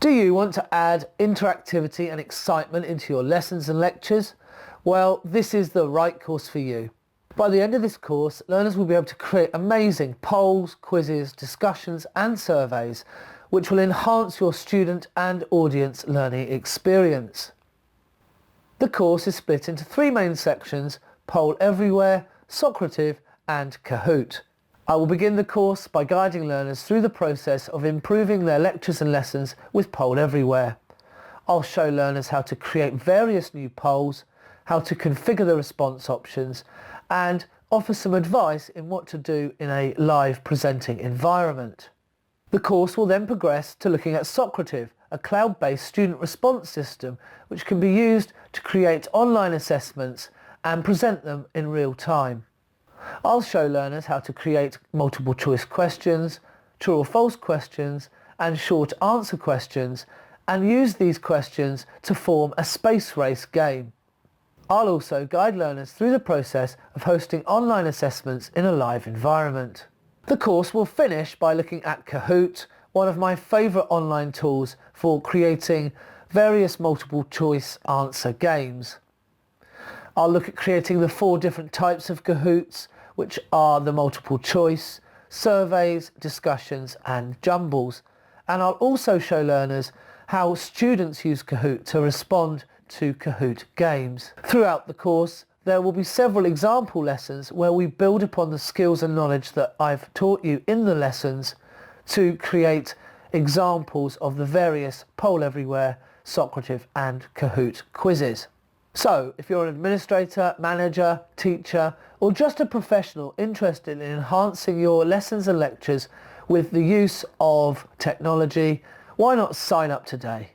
Do you want to add interactivity and excitement into your lessons and lectures? Well, this is the right course for you. By the end of this course, learners will be able to create amazing polls, quizzes, discussions and surveys which will enhance your student and audience learning experience. The course is split into 3 main sections: Poll Everywhere, Socrative and Kahoot. I will begin the course by guiding learners through the process of improving their lectures and lessons with Poll Everywhere. I'll show learners how to create various new polls, how to configure the response options, and offer some advice in what to do in a live presenting environment. The course will then progress to looking at Socrative, a cloud-based student response system which can be used to create online assessments and present them in real time. I'll show learners how to create multiple choice questions, true or false questions and short answer questions, and use these questions to form a space race game. I'll also guide learners through the process of hosting online assessments in a live environment. The course will finish by looking at Kahoot, one of my favourite online tools for creating various multiple choice answer games. I'll look at creating the 4 different types of Kahoots, which are the multiple choice, surveys, discussions and jumbles. And I'll also show learners how students use Kahoot to respond to Kahoot games. Throughout the course, there will be several example lessons where we build upon the skills and knowledge that I've taught you in the lessons to create examples of the various Poll Everywhere, Socrative and Kahoot quizzes. So, if you're an administrator, manager, teacher, or just a professional interested in enhancing your lessons and lectures with the use of technology, why not sign up today?